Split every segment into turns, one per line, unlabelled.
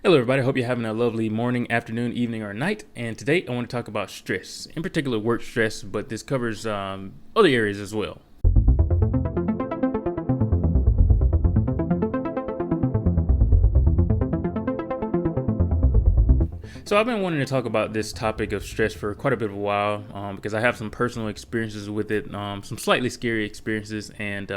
Hello, everybody. I hope you're having a lovely morning, afternoon, evening, or night. And today I want to talk about stress, in particular work stress, but this covers other areas as well. So I've been wanting to talk about this topic of stress for quite a bit of a while because I have some personal experiences with it, some slightly scary experiences, and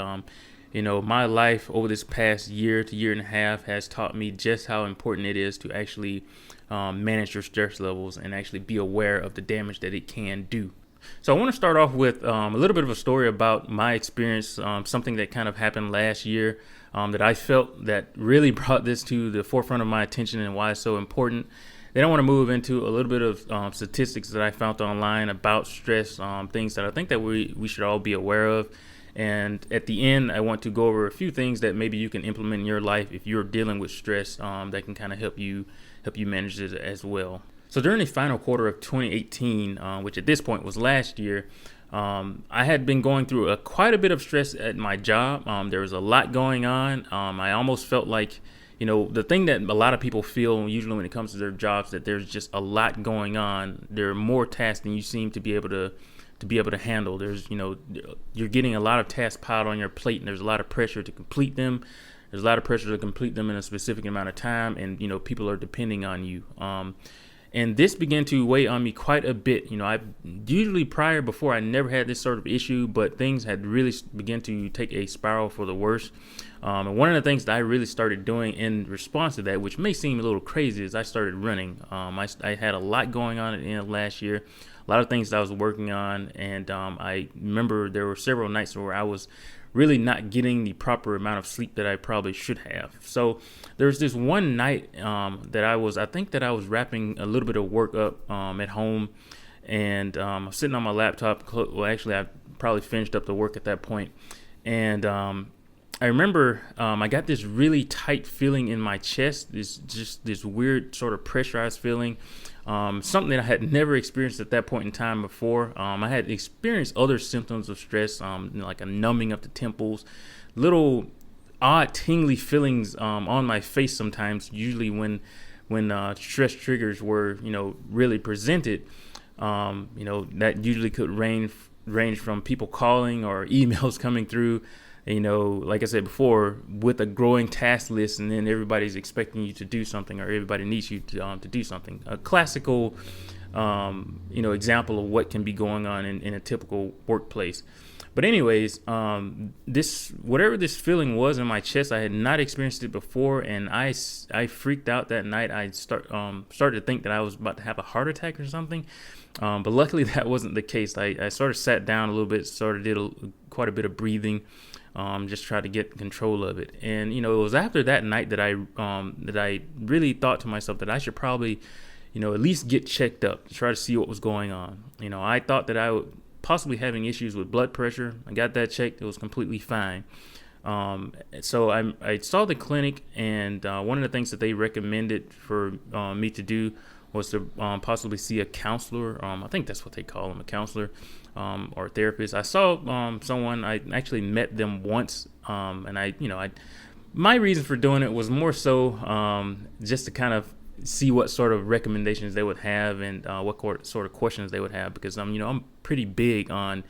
my life over this past year to year and a half has taught me just how important it is to actually manage your stress levels and actually be aware of the damage that it can do. So I want to start off with a little bit of a story about my experience, something that kind of happened last year that I felt that really brought this to the forefront of my attention and why it's so important. Then I want to move into a little bit of statistics that I found online about stress, things that I think that we should all be aware of. And at the end, I want to go over a few things that maybe you can implement in your life if you're dealing with stress that can kind of help you manage it as well. So during the final quarter of 2018, which at this point was last year, I had been going through quite a bit of stress at my job. There was a lot going on. I almost felt like, the thing that a lot of people feel usually when it comes to their jobs, that there's just a lot going on. There are more tasks than you seem to be able to handle. You're getting a lot of tasks piled on your plate, and there's a lot of pressure to complete them. There's a lot of pressure to complete them in a specific amount of time, and people are depending on you. And this began to weigh on me quite a bit. I usually before I never had this sort of issue, but things had really begun to take a spiral for the worse. And one of the things that I really started doing in response to that, which may seem a little crazy, is I started running. I had a lot going on at the end of last year, a lot of things that I was working on, and I remember there were several nights where I was really not getting the proper amount of sleep that I probably should have. So there's this one night I think that I was wrapping a little bit of work up at home, and I was sitting on my laptop. Well, actually, I probably finished up the work at that point, and I remember I got this really tight feeling in my chest, this weird sort of pressurized feeling, something that I had never experienced at that point in time before. I had experienced other symptoms of stress, like a numbing of the temples, little odd tingly feelings on my face sometimes, usually when stress triggers were really presented. That usually could range from people calling or emails coming through. Like I said before, with a growing task list, and then everybody's expecting you to do something, or everybody needs you to do something. A classical, example of what can be going on in a typical workplace. But anyways, whatever this feeling was in my chest, I had not experienced it before, and I freaked out that night. I started to think that I was about to have a heart attack or something. But luckily that wasn't the case. I sort of sat down a little bit, did quite a bit of breathing. Just try to get control of it. And it was after that night that I really thought to myself that I should probably at least get checked up to try to see what was going on. I thought that I would possibly having issues with blood pressure. I got that checked. It was completely fine. So I saw the clinic, and one of the things that they recommended for me to do was to possibly see a counselor. I think that's what they call them, a counselor or a therapist. I saw someone. I actually met them once, and my reason for doing it was more so just to kind of see what sort of recommendations they would have, and what sort of questions they would have, because I'm pretty big on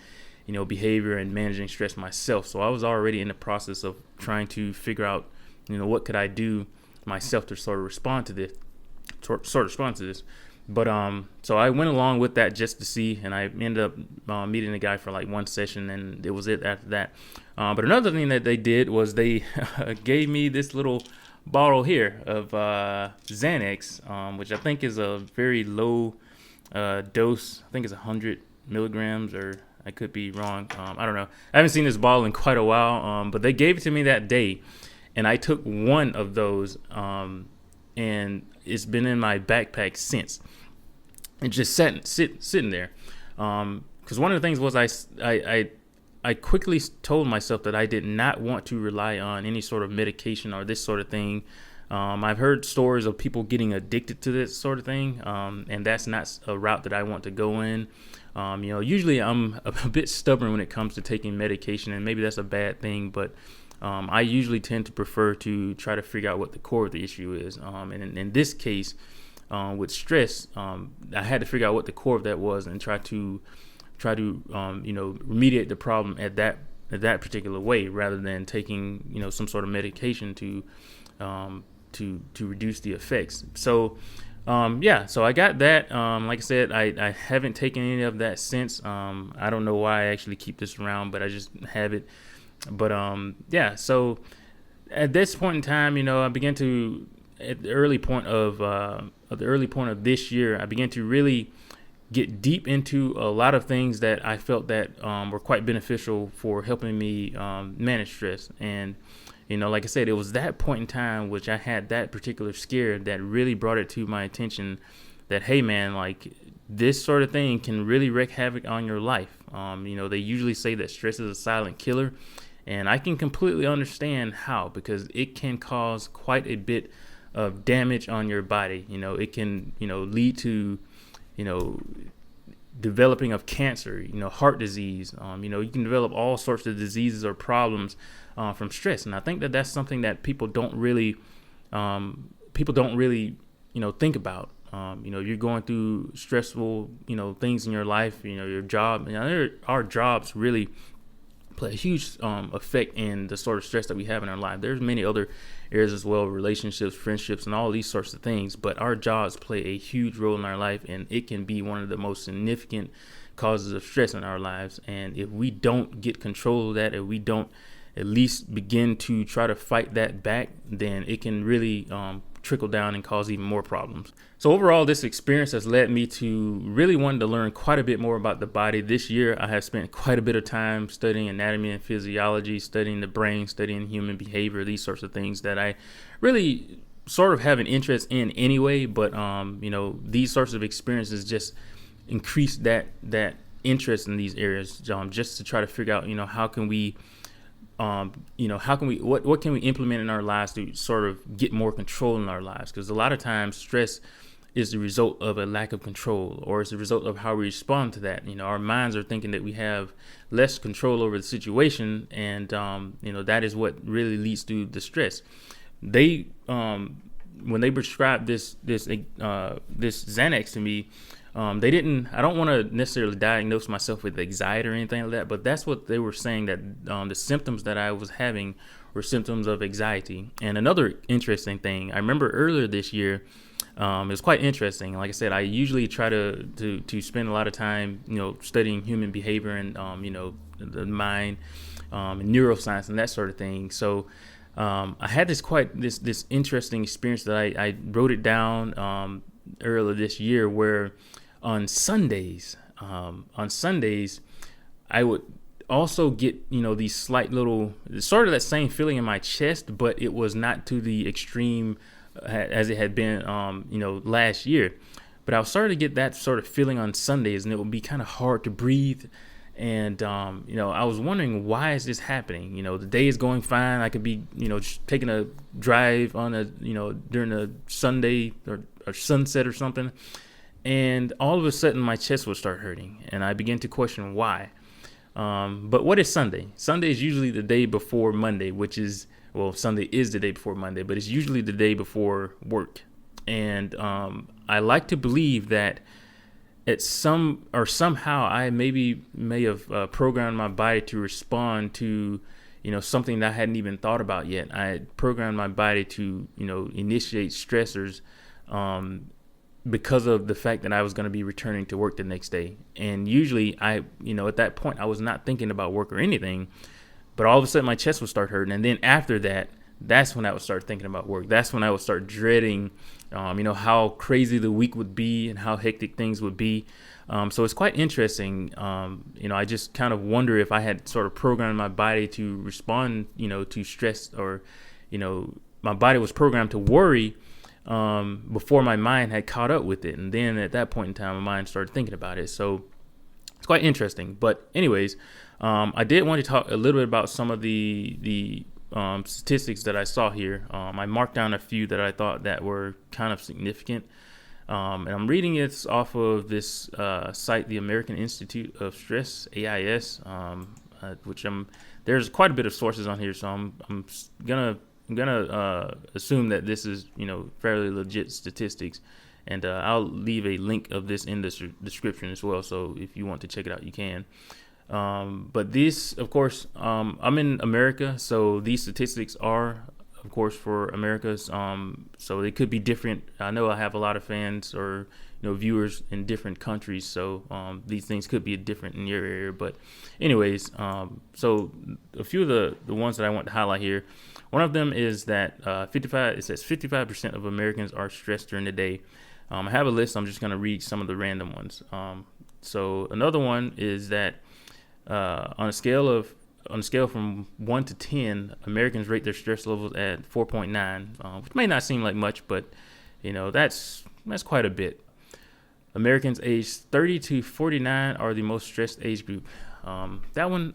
behavior and managing stress myself. So I was already in the process of trying to figure out what could I do myself to sort of respond to this. But so I went along with that just to see, and I ended up meeting the guy for like one session, and it was it after that. But another thing that they did was they gave me this little bottle here of Xanax, which I think is a very low dose. I think it's 100 milligrams, or I could be wrong. I don't know. I haven't seen this bottle in quite a while, but they gave it to me that day, and I took one of those, and it's been in my backpack since. It just sitting there. Because one of the things was I quickly told myself that I did not want to rely on any sort of medication or this sort of thing. I've heard stories of people getting addicted to this sort of thing, and that's not a route that I want to go in. Usually I'm a bit stubborn when it comes to taking medication, and maybe that's a bad thing, but I usually tend to prefer to try to figure out what the core of the issue is. And in this case, with stress, I had to figure out what the core of that was and try to remediate the problem at that particular way, rather than taking some sort of medication to reduce the effects. So so I got that. Like I said, I haven't taken any of that since. I don't know why I actually keep this around, but I just have it. But so at this point in time, I began to, at the early point of this year, I began to really get deep into a lot of things that I felt that were quite beneficial for helping me manage stress. And like I said, it was that point in time which I had that particular scare that really brought it to my attention that, hey man, like this sort of thing can really wreak havoc on your life. They usually say that stress is a silent killer, and I can completely understand how, because it can cause quite a bit of damage on your body. It can, lead to, developing of cancer, heart disease. You can develop all sorts of diseases or problems from stress. And I think that that's something that people don't really think about. You're going through stressful, things in your life, your job. Our jobs really play a huge effect in the sort of stress that we have in our life. There's many other areas as well, relationships, friendships, and all these sorts of things. But our jobs play a huge role in our life, and it can be one of the most significant causes of stress in our lives. And if we don't get control of that, if we don't at least begin to try to fight that back, then it can really trickle down and cause even more problems. So overall, this experience has led me to really wanting to learn quite a bit more about the body. This year, I have spent quite a bit of time studying anatomy and physiology, studying the brain, studying human behavior, these sorts of things that I really sort of have an interest in anyway. But, these sorts of experiences just increase that interest in these areas, just to try to figure out, how can we what can we implement in our lives to sort of get more control in our lives? Because a lot of times stress is the result of a lack of control, or it's the result of how we respond to that. Our minds are thinking that we have less control over the situation, and that is what really leads to the stress. They when they prescribed this Xanax to me, they didn't. I don't want to necessarily diagnose myself with anxiety or anything like that, but that's what they were saying, that the symptoms that I was having were symptoms of anxiety. And another interesting thing, I remember earlier this year, it was quite interesting. Like I said, I usually try to spend a lot of time, studying human behavior and the mind, and neuroscience and that sort of thing. So I had this interesting experience that I wrote it down earlier this year, where on Sundays, I would also get, these slight little, sort of that same feeling in my chest, but it was not to the extreme as it had been, last year. But I was starting to get that sort of feeling on Sundays, and it would be kind of hard to breathe. And, I was wondering, why is this happening? The day is going fine. I could be, just taking a drive on during a Sunday or sunset or something. And all of a sudden my chest would start hurting, and I began to question why. But what is Sunday? Sunday is usually the day before Monday, Sunday is the day before Monday, but it's usually the day before work. And I like to believe that somehow I may have programmed my body to respond to something that I hadn't even thought about yet. I had programmed my body to initiate stressors because of the fact that I was going to be returning to work the next day. And usually at that point, I was not thinking about work or anything, but all of a sudden my chest would start hurting. And then after that, that's when I would start thinking about work. That's when I would start dreading, how crazy the week would be and how hectic things would be. So it's quite interesting. I just kind of wonder if I had sort of programmed my body to respond, to stress, or, my body was programmed to worry before my mind had caught up with it. And then at that point in time, my mind started thinking about it. So it's quite interesting. But anyways, I did want to talk a little bit about some of the statistics that I saw here. I marked down a few that I thought that were kind of significant. And I'm reading it off of this site, the American Institute of Stress, AIS, which I'm there's quite a bit of sources on here, so I'm gonna assume that this is fairly legit statistics, and I'll leave a link of this in the description as well. So if you want to check it out, you can. But these, of course, I'm in America, so these statistics are, of course, for America's. So they could be different. I know I have a lot of fans or viewers in different countries, so these things could be different in your area. But anyways, so a few of the ones that I want to highlight here. One of them is that it says 55% of Americans are stressed during the day. I have a list. I'm just going to read some of the random ones. So another one is that on a scale from 1 to 10, Americans rate their stress levels at 4.9, which may not seem like much, but that's quite a bit. Americans aged 30 to 49 are the most stressed age group. That one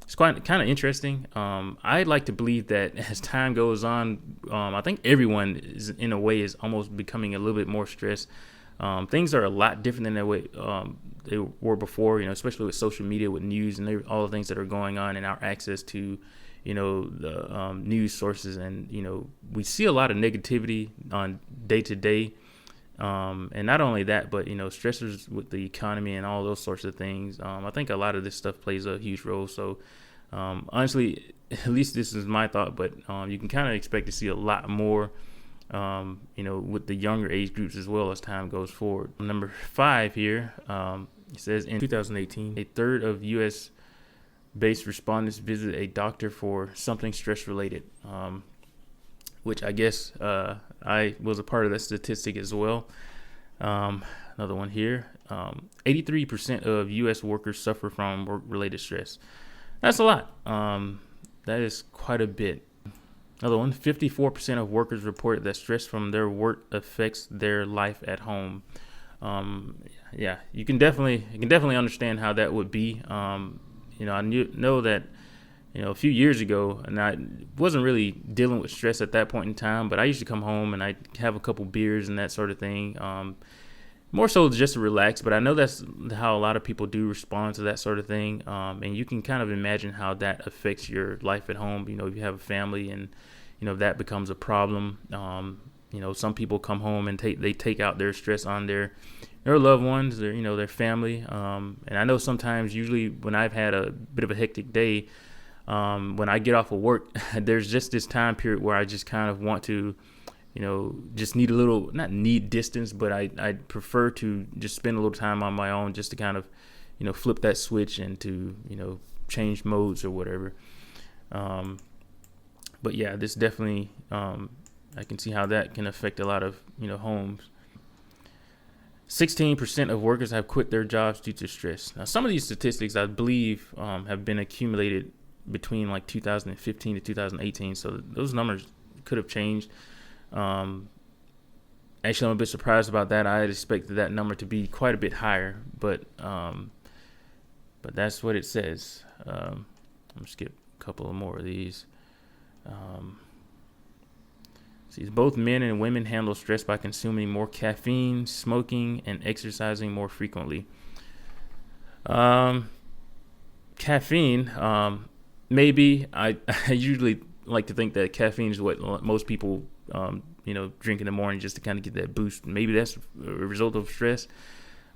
it's quite kind of interesting. I'd like to believe that as time goes on, I think everyone is in a way is almost becoming a little bit more stressed. Things are a lot different than they were before, especially with social media, with news and all the things that are going on, and our access to, the news sources. And, we see a lot of negativity on day to day. And not only that, but, stressors with the economy and all those sorts of things. I think a lot of this stuff plays a huge role. So, honestly, at least this is my thought, but you can kind of expect to see a lot more with the younger age groups as well as time goes forward. Number 5 here, it says in 2018, a third of U.S. based respondents visited a doctor for something stress related, which I guess I was a part of that statistic as well. Another one here, 83% of U.S. workers suffer from work related stress. That's a lot. That is quite a bit. Another one, 54% of workers reported that stress from their work affects their life at home. Yeah, you can definitely understand how that would be. I know that, a few years ago, and I wasn't really dealing with stress at that point in time, but I used to come home and I'd have a couple beers and that sort of thing. More so just to relax, but I know that's how a lot of people do respond to that sort of thing. And you can kind of imagine how that affects your life at home. If you have a family and, that becomes a problem. Some people come home and they take out their stress on their loved ones, their family. And I know sometimes, usually when I've had a bit of a hectic day, when I get off of work, there's just this time period where I just kind of want to, just need a little, not need distance, but I prefer to just spend a little time on my own just to kind of, flip that switch and to, change modes or whatever. But yeah, this definitely, I can see how that can affect a lot of, homes. 16% of workers have quit their jobs due to stress. Now, some of these statistics, I believe, have been accumulated between like 2015 to 2018. So those numbers could have changed. Actually, I'm a bit surprised about that. I had expected that number to be quite a bit higher, but that's what it says. I'm gonna skip a couple of more of these. See, both men and women handle stress by consuming more caffeine, smoking, and exercising more frequently. Caffeine, maybe. I usually like to think that caffeine is what most people drink in the morning just to kind of get that boost. Maybe that's a result of stress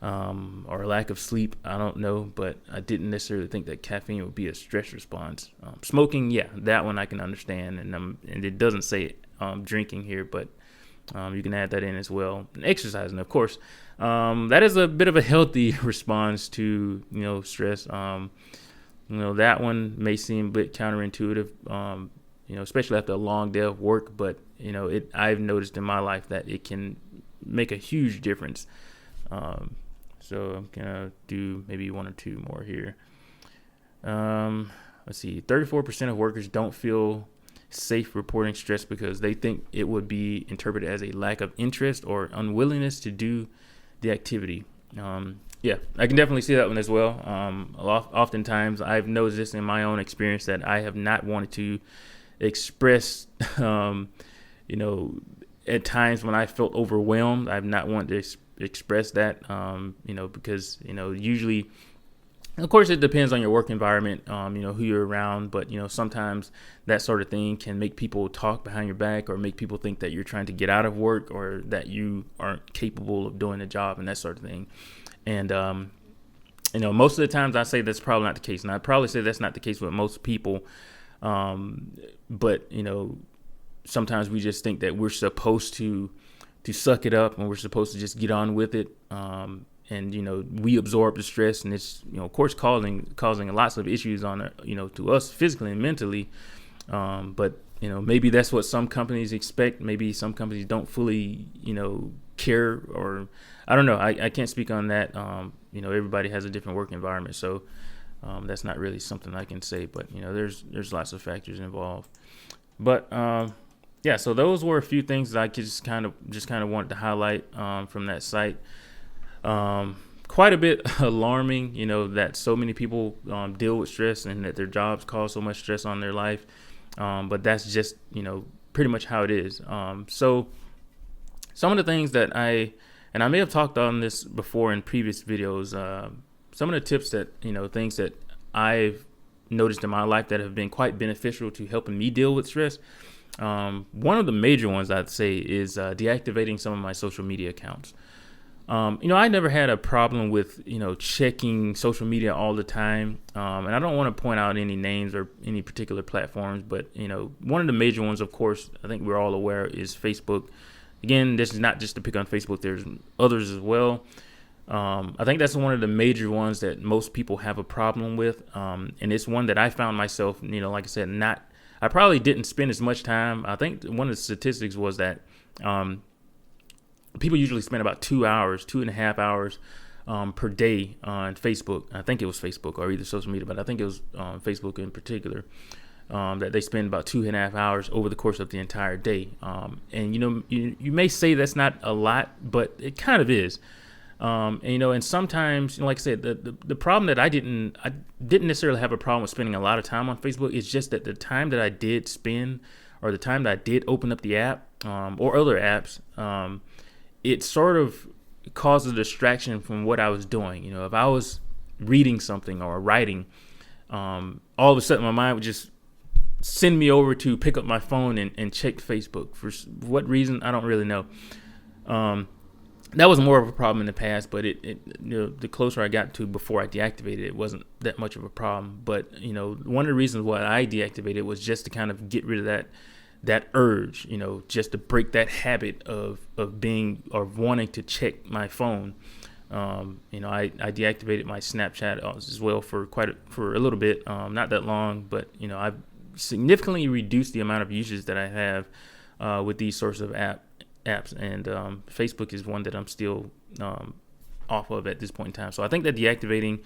or a lack of sleep. I don't know, but I didn't necessarily think that caffeine would be a stress response. Smoking, yeah, that one I can understand, and it doesn't say drinking here, but you can add that in as well. And exercising, of course, that is a bit of a healthy response to stress. That one may seem a bit counterintuitive, especially after a long day of work, but I've noticed in my life that it can make a huge difference. So I'm gonna do maybe one or two more here. Let's see. 34% of workers don't feel safe reporting stress because they think it would be interpreted as a lack of interest or unwillingness to do the activity. Yeah, I can definitely see that one as well. Oftentimes I've noticed this in my own experience that I have not wanted to express, at times when I felt overwhelmed, I've not wanted to express that, because, usually Of course, it depends on your work environment, who you're around. But, sometimes that sort of thing can make people talk behind your back or make people think that you're trying to get out of work or that you aren't capable of doing the job and that sort of thing. And, most of the times I say that's probably not the case. And I'd probably say that's not the case with most people. But, sometimes we just think that we're supposed to suck it up and we're supposed to just get on with it. And we absorb the stress, and it's of course causing lots of issues on to us physically and mentally. But maybe that's what some companies expect. Maybe some companies don't fully care, or I don't know. I can't speak on that. Everybody has a different work environment, so that's not really something I can say. But there's lots of factors involved. But yeah, so those were a few things that I could just kind of wanted to highlight from that site. Quite a bit alarming, that so many people deal with stress and that their jobs cause so much stress on their life. But that's just, pretty much how it is. So some of the things that I may have talked on this before in previous videos, some of the tips that, things that I've noticed in my life that have been quite beneficial to helping me deal with stress. One of the major ones I'd say is deactivating some of my social media accounts. I never had a problem with, checking social media all the time. And I don't want to point out any names or any particular platforms, but, one of the major ones, of course, I think we're all aware is Facebook. Again, this is not just to pick on Facebook. There's others as well. I think that's one of the major ones that most people have a problem with. And it's one that I found myself, like I said, I probably didn't spend as much time. I think one of the statistics was that, people usually spend about 2.5 hours per day on Facebook. I think it was Facebook or either social media, but I think it was Facebook in particular, that they spend about 2.5 hours over the course of the entire day. And, you may say that's not a lot, but it kind of is. And sometimes, like I said, the problem that I didn't necessarily have a problem with spending a lot of time on Facebook. It's just that the time that I did spend, or the time that I did open up the app or other apps, it sort of caused a distraction from what I was doing. If I was reading something or writing, all of a sudden my mind would just send me over to pick up my phone and check Facebook. For what reason, I don't really know. That was more of a problem in the past, but the closer I got to before I deactivated it, it wasn't that much of a problem. But, one of the reasons why I deactivated it was just to kind of get rid of that urge, just to break that habit of being or wanting to check my phone. I deactivated my Snapchat as well for a little bit, not that long, but I've significantly reduced the amount of usage that I have with these sorts of apps, and Facebook is one that I'm still off of at this point in time. So I think that deactivating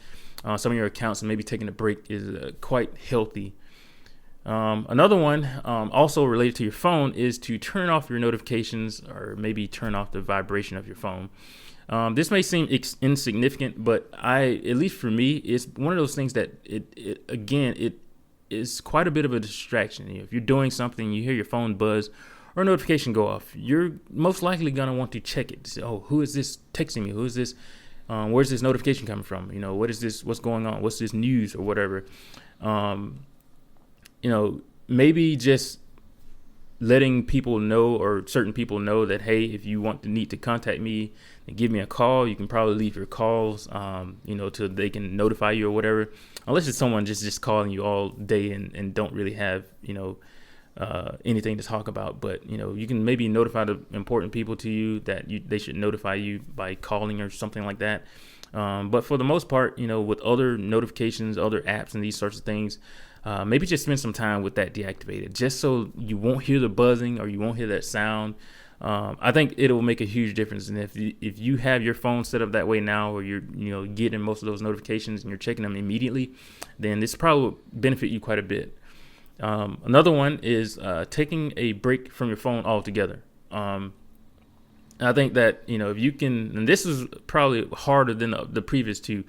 some of your accounts and maybe taking a break is quite healthy. Another one also related to your phone is to turn off your notifications or maybe turn off the vibration of your phone. This may seem insignificant, but at least for me, it's one of those things that it is quite a bit of a distraction. If you're doing something, you hear your phone buzz or a notification go off, you're most likely going to want to check it. Say, oh, who is this texting me? Who is this? Where's this notification coming from? What is this? What's going on? What's this news or whatever? Maybe just letting people know, or certain people know, that, hey, if you need to contact me and give me a call, you can probably leave your calls, till they can notify you or whatever, unless it's someone just calling you all day and don't really have, anything to talk about. But, you can maybe notify the important people to you that they should notify you by calling or something like that. But for the most part, with other notifications, other apps and these sorts of things, maybe just spend some time with that deactivated, just so you won't hear the buzzing or you won't hear that sound. I think it'll make a huge difference. And if you have your phone set up that way now, where you're getting most of those notifications and you're checking them immediately, then this probably will benefit you quite a bit. Another one is taking a break from your phone altogether. I think that if you can, and this is probably harder than the previous two,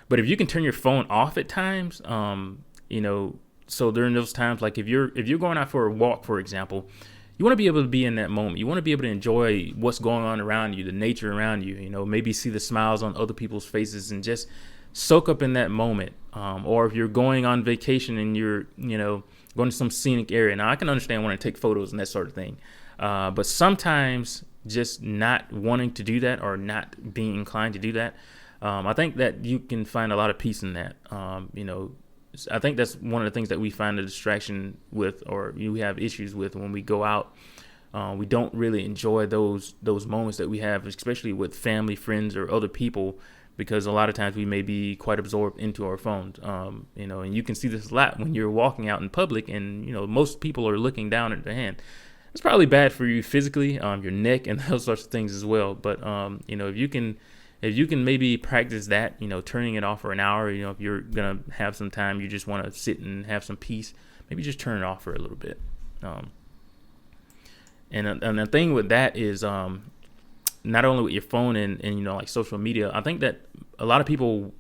but if you can turn your phone off at times, so during those times, like if you're going out for a walk, for example, you want to be able to be in that moment. You want to be able to enjoy what's going on around you, the nature around you, maybe see the smiles on other people's faces and just soak up in that moment. Or if you're going on vacation and you're, going to some scenic area. Now, I can understand wanting to take photos and that sort of thing. But sometimes just not wanting to do that or not being inclined to do that, I think that you can find a lot of peace in that. I think that's one of the things that we find a distraction with, or you have issues with when we go out. We don't really enjoy those moments that we have, especially with family, friends, or other people, because a lot of times we may be quite absorbed into our phones. And you can see this a lot when you're walking out in public, and most people are looking down at their hand. It's probably bad for you physically, your neck, and those sorts of things as well. But if you can maybe practice that, turning it off for an hour, if you're gonna have some time, you just want to sit and have some peace, maybe just turn it off for a little bit. And the thing with that is, not only with your phone and like social media, I think that a lot of people,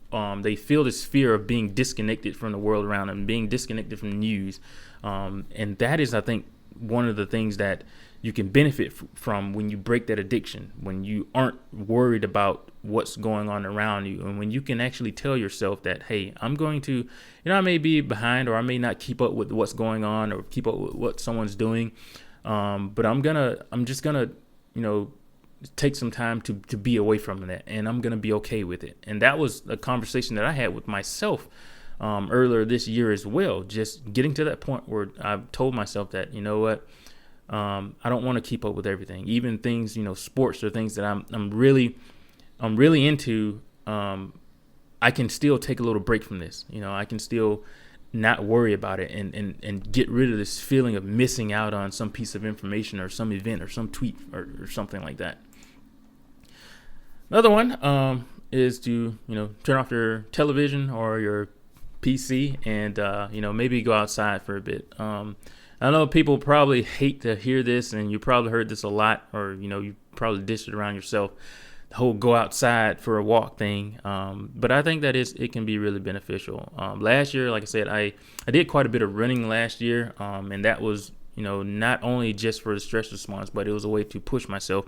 they feel this fear of being disconnected from the world around them, being disconnected from news. And that is, I think, one of the things that you can benefit from when you break that addiction, when you aren't worried about what's going on around you, and when you can actually tell yourself that, hey, I'm going to, I may be behind, or I may not keep up with what's going on or keep up with what someone's doing. But I'm just gonna, take some time to be away from that, and I'm gonna be okay with it. And that was a conversation that I had with myself earlier this year as well. Just getting to that point where I've told myself that, I don't want to keep up with everything, even things, sports or things that I'm really into. I can still take a little break from this. I can still not worry about it and get rid of this feeling of missing out on some piece of information or some event or some tweet or something like that. Another one is to, turn off your television or your PC and, maybe go outside for a bit. I know people probably hate to hear this, and you probably heard this a lot, or, you probably dished it around yourself, the whole go outside for a walk thing. But I think that it can be really beneficial. Last year, like I said, I did quite a bit of running last year. And that was, not only just for the stress response, but it was a way to push myself.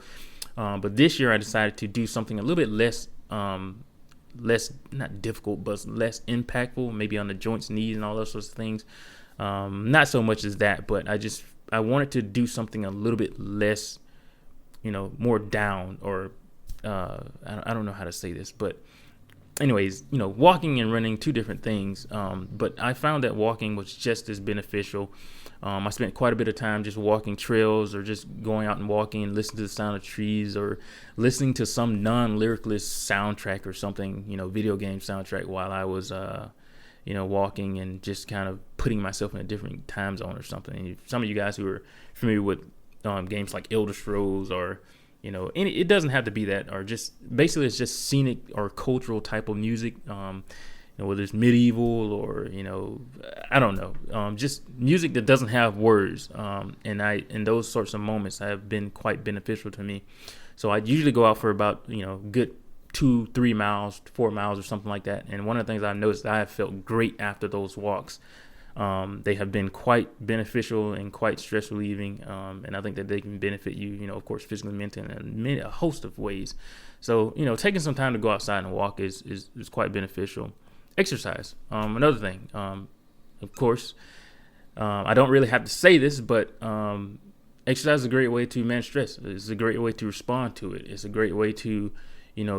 But this year I decided to do something a little bit less not difficult, but less impactful, maybe on the joints, knees, and all those sorts of things. Not so much as that, but I wanted to do something a little bit less, more down, or I don't know how to say this, but anyways, walking and running, two different things. But I found that walking was just as beneficial. I spent quite a bit of time just walking trails, or just going out and walking and listening to the sound of trees, or listening to some non-lyricless soundtrack or something, video game soundtrack, while I was, walking, and just kind of putting myself in a different time zone or something. And some of you guys who are familiar with games like Elder Scrolls, or it doesn't have to be that, or just basically it's just scenic or cultural type of music, whether it's medieval or, I don't know, just music that doesn't have words. And those sorts of moments have been quite beneficial to me. So I usually go out for about, good 2-3 miles, 4 miles or something like that. And one of the things I've noticed, I have felt great after those walks. They have been quite beneficial and quite stress relieving. And I think that they can benefit you, of course, physically, mentally, in a host of ways. So, taking some time to go outside and walk is quite beneficial. Exercise. Another thing, of course, I don't really have to say this, but exercise is a great way to manage stress. It's a great way to respond to it. It's a great way to,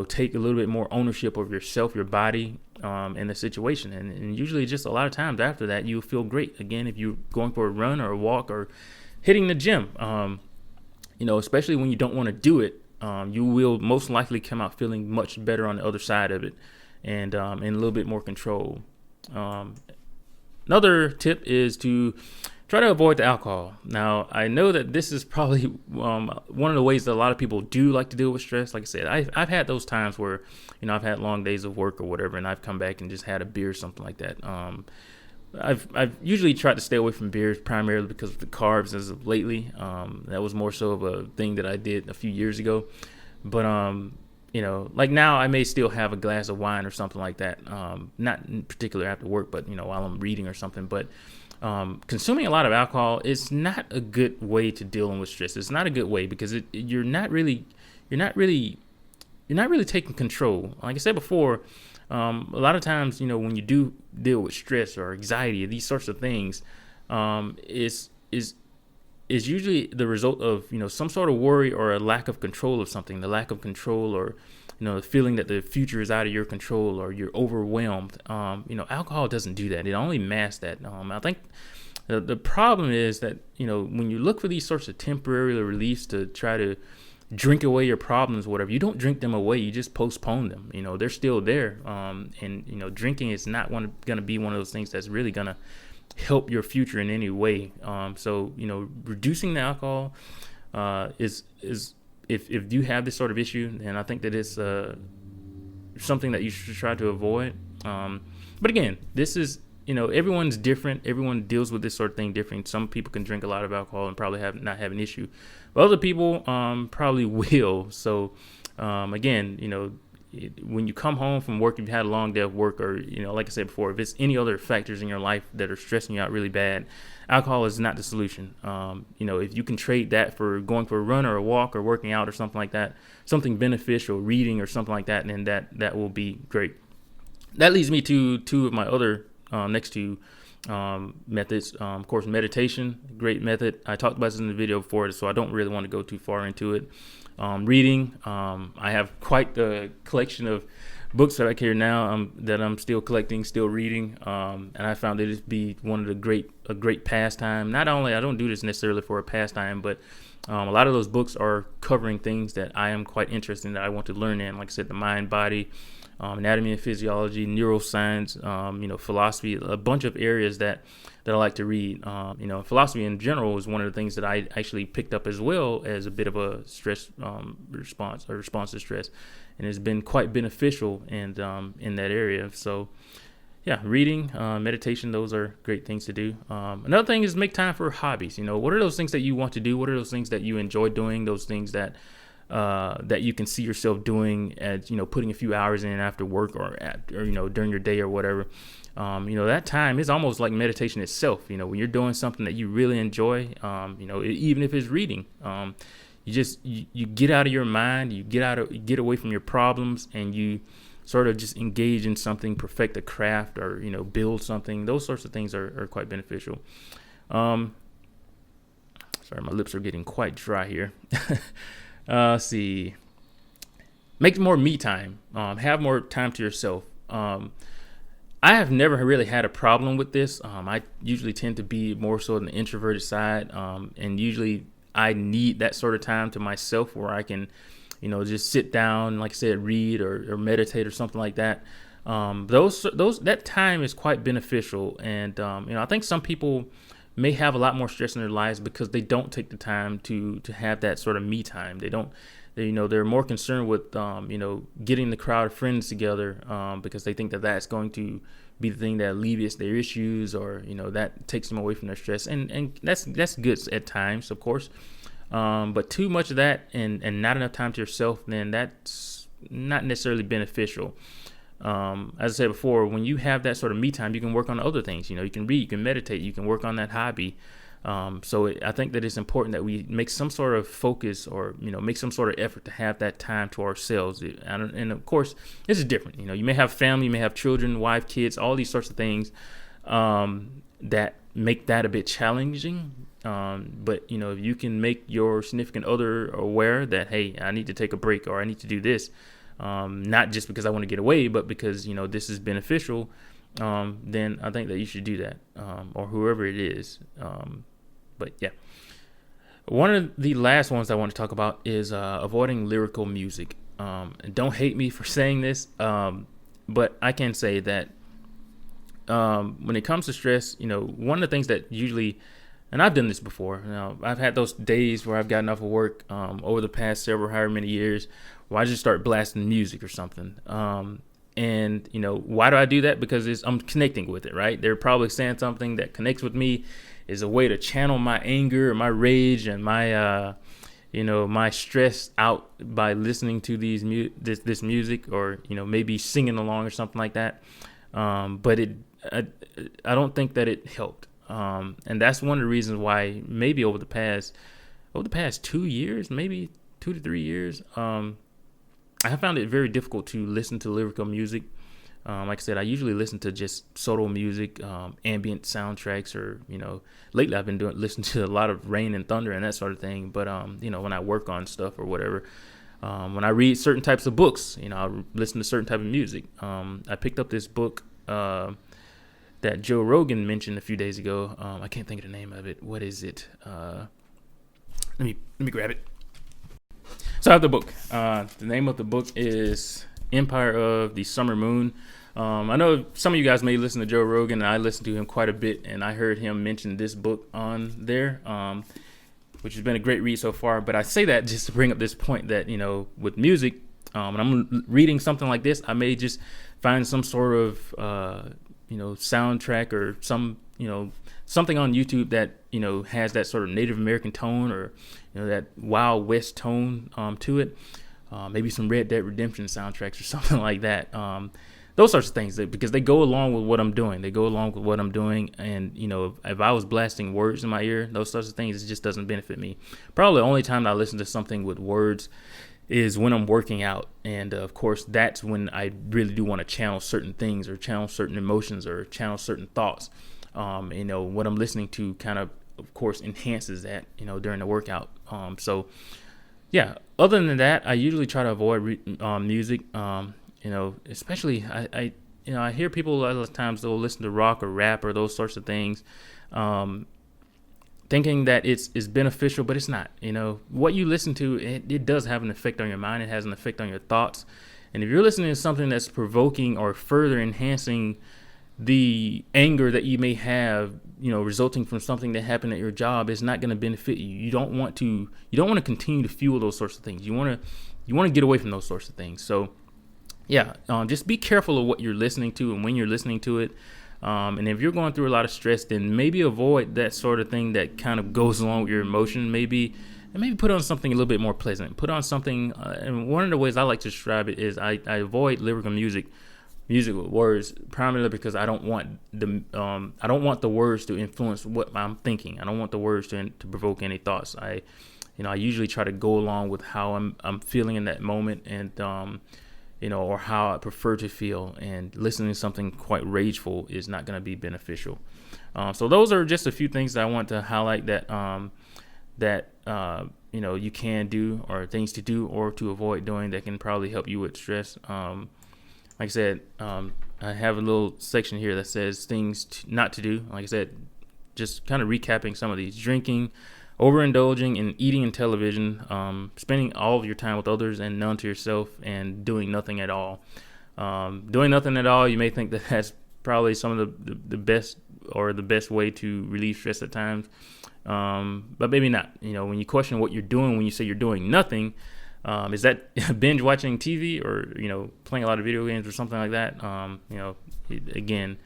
take a little bit more ownership of yourself, your body, and the situation. And usually just a lot of times after that, you feel great. Again, if you're going for a run or a walk or hitting the gym, especially when you don't want to do it, you will most likely come out feeling much better on the other side of it, and in a little bit more control. Another tip is to try to avoid the alcohol. Now, I know that this is probably one of the ways that a lot of people do like to deal with stress. Like I said, I've had those times where, I've had long days of work or whatever, and I've come back and just had a beer or something like that. I've usually tried to stay away from beers primarily because of the carbs as of lately. That was more so of a thing that I did a few years ago. But, like now I may still have a glass of wine or something like that. Not in particular after work, but, while I'm reading or something. But consuming a lot of alcohol is not a good way to dealing with stress. It's not a good way because you're not really taking control. Like I said before, A lot of times, when you do deal with stress or anxiety, these sorts of things, is usually the result of some sort of worry or a lack of control of something, the lack of control, or the feeling that the future is out of your control or you're overwhelmed. Alcohol doesn't do that. It only masks that. I think the problem is that when you look for these sorts of temporary reliefs to try to drink away your problems, whatever, you don't drink them away. You just postpone them. They're still there. And drinking is not going to be one of those things that's really going to help your future in any way. So reducing the alcohol is if you have this sort of issue, then I think that it's something that you should try to avoid. But again, this is everyone's different. Everyone deals with this sort of thing different. Some people can drink a lot of alcohol and probably not have an issue, but other people probably will. So again, when you come home from work, if you had a long day of work, or like I said before, if it's any other factors in your life that are stressing you out really bad, alcohol is not the solution. If you can trade that for going for a run or a walk or working out or something like that, something beneficial, reading or something like that, then that will be great. That leads me to two of my other next two methods. Of course, meditation, great method. I talked about this in the video before, so I don't really want to go too far into it. Reading, I have quite the collection of books that I carry now that I'm still collecting, still reading, and I found it to be one of a great pastime. Not only I don't do this necessarily for a pastime, but a lot of those books are covering things that I am quite interested in, that I want to learn in. Like I said, the mind, body, anatomy and physiology, neuroscience, philosophy, a bunch of areas that I like to read. Philosophy in general is one of the things that I actually picked up as well as a bit of a stress response to stress, and it's been quite beneficial in that area. So yeah, reading, meditation, those are great things to do. Another thing is make time for hobbies. What are those things that you want to do? What are those things that you enjoy doing? Those things that you can see yourself doing at, putting a few hours in after work or during your day or whatever. That time is almost like meditation itself. When you're doing something that you really enjoy, even if it's reading, you get out of your mind, you get away from your problems, and you sort of just engage in something, perfect a craft, or build something. Those sorts of things are quite beneficial. Sorry, my lips are getting quite dry here. Let's see. Make more me time. Have more time to yourself. I have never really had a problem with this. I usually tend to be more so on the introverted side, and usually I need that sort of time to myself where I can, just sit down, like I said, read or meditate or something like that. That time is quite beneficial, and I think some people may have a lot more stress in their lives because they don't take the time to have that sort of me time. They're more concerned with getting the crowd of friends together because they think that that's going to be the thing that alleviates their issues, or that takes them away from their stress, and that's good at times, of course, but too much of that and not enough time to yourself, then that's not necessarily beneficial. As I said before, when you have that sort of me time, you can work on other things. You can read, you can meditate, you can work on that hobby. I think that it's important that we make some sort of focus, or make some sort of effort to have that time to ourselves. And of course, this is different. You may have family, you may have children, wife, kids, all these sorts of things that make that a bit challenging. But if you can make your significant other aware that, hey, I need to take a break, or I need to do this, not just because I want to get away, but because this is beneficial, then I think that you should do that, or whoever it is. But yeah, one of the last ones I want to talk about is avoiding lyrical music. And don't hate me for saying this, but I can say that when it comes to stress, one of the things that usually, and I've done this before, I've had those days where I've gotten off of work over the past however many years, where I just start blasting music or something. And why do I do that? Because I'm connecting with it, right? They're probably saying something that connects with me, is a way to channel my anger or my rage and my my stress out by listening to this music, or maybe singing along or something like that. But I don't think that it helped. And that's one of the reasons why maybe over the past 2 years, maybe 2 to 3 years, I have found it very difficult to listen to lyrical music. Like I said, I usually listen to just solo music, ambient soundtracks, or lately I've been listening to a lot of rain and thunder and that sort of thing. But when I work on stuff or whatever, when I read certain types of books, I listen to certain type of music. I picked up this book that Joe Rogan mentioned a few days ago. I can't think of the name of it. What is it? Let me grab it. So I have the book. The name of the book is Empire of the Summer Moon. I know some of you guys may listen to Joe Rogan, and I listen to him quite a bit, and I heard him mention this book on there, which has been a great read so far. But I say that just to bring up this point that, with music, when I'm reading something like this, I may just find some sort of, soundtrack or something on YouTube that, has that sort of Native American tone or, that Wild West tone to it. Maybe some Red Dead Redemption soundtracks or something like that. Those sorts of things, because they go along with what I'm doing. And, if I was blasting words in my ear, those sorts of things, it just doesn't benefit me. Probably the only time I listen to something with words is when I'm working out. And, of course, that's when I really do want to channel certain things or channel certain emotions or channel certain thoughts. What I'm listening to kind of course, enhances that, during the workout. Yeah, other than that, I usually try to avoid music. Especially I hear people a lot of times they'll listen to rock or rap or those sorts of things, thinking that it's beneficial, but it's not. What you listen to, it does have an effect on your mind. It has an effect on your thoughts. And if you're listening to something that's provoking or further enhancing the anger that you may have, resulting from something that happened at your job, is not going to benefit you. You don't want to continue to fuel those sorts of things. You want to get away from those sorts of things. So yeah, just be careful of what you're listening to and when you're listening to it. And if you're going through a lot of stress, then maybe avoid that sort of thing that kind of goes along with your emotion. Maybe put on something a little bit more pleasant. Put on something, and one of the ways I like to describe it is I avoid lyrical music with words, primarily because I don't want the words to influence what I'm thinking. I don't want the words to provoke any thoughts. I usually try to go along with how I'm feeling in that moment, and or how I prefer to feel. And listening to something quite rageful is not going to be beneficial. So those are just a few things that I want to highlight that you can do, or things to do or to avoid doing, that can probably help you with stress. Like I said, I have a little section here that says things not to do. Like I said, just kind of recapping some of these: drinking, overindulging in eating and television, spending all of your time with others and none to yourself, and doing nothing at all. Doing nothing at all, you may think that that's probably some of the best, or the best way to relieve stress at times, but maybe not. When you question what you're doing when you say you're doing nothing, is that binge watching TV, or playing a lot of video games or something like that? Again,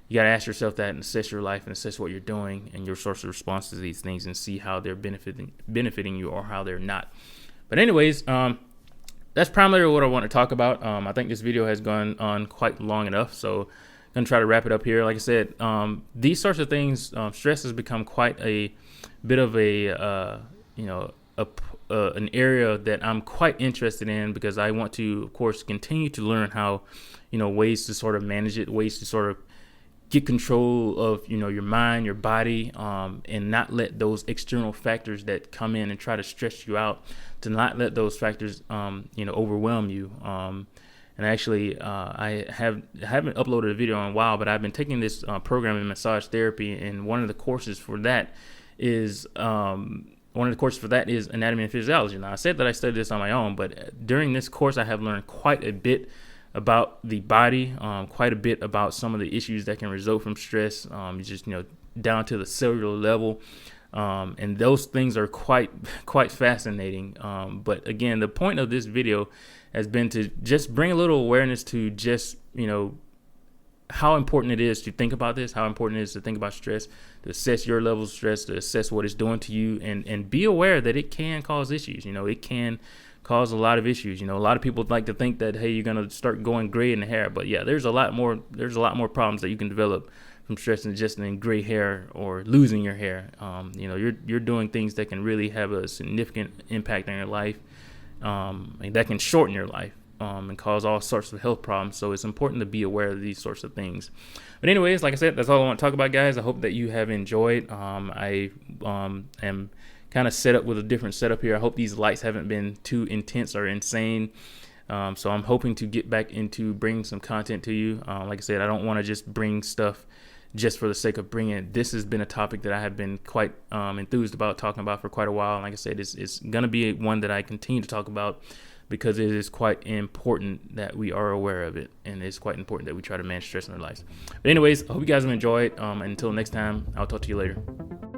you got to ask yourself that and assess your life and assess what you're doing and your source of response to these things, and see how they're benefiting you or how they're not. But anyways, that's primarily what I want to talk about. I think this video has gone on quite long enough, so I'm gonna try to wrap it up here. Like I said, these sorts of things, stress has become quite a bit of an area that I'm quite interested in, because I want to, of course, continue to learn how, ways to sort of manage it, ways to sort of get control of, your mind, your body, and not let those external factors that come in and try to stress you out, to not let those factors, overwhelm you. And actually, I haven't uploaded a video in a while, but I've been taking this program in massage therapy, and one of the courses for that is anatomy and physiology. Now, I said that I studied this on my own, but during this course, I have learned quite a bit about the body, quite a bit about some of the issues that can result from stress, just down to the cellular level, and those things are quite fascinating. But again, the point of this video has been to just bring a little awareness to just how important it is to think about this, how important it is to think about stress, to assess your level of stress, to assess what it's doing to you, and be aware that it can cause issues. It can cause a lot of issues. A lot of people like to think that, hey, you're gonna start going gray in the hair, but yeah, there's a lot more problems that you can develop from stress than just in gray hair or losing your hair. You're doing things that can really have a significant impact on your life, and that can shorten your life. and cause all sorts of health problems. So it's important to be aware of these sorts of things. But anyways, like I said, that's all I want to talk about, guys. I hope that you have enjoyed. I am kind of set up with a different setup here. I hope these lights haven't been too intense or insane. So I'm hoping to get back into bringing some content to you. Like I said, I don't want to just bring stuff just for the sake of bringing it. This has been a topic that I have been quite enthused about talking about for quite a while. And like I said, it's going to be one that I continue to talk about because it is quite important that we are aware of it. And it's quite important that we try to manage stress in our lives. But anyways, I hope you guys have enjoyed. Until next time, I'll talk to you later.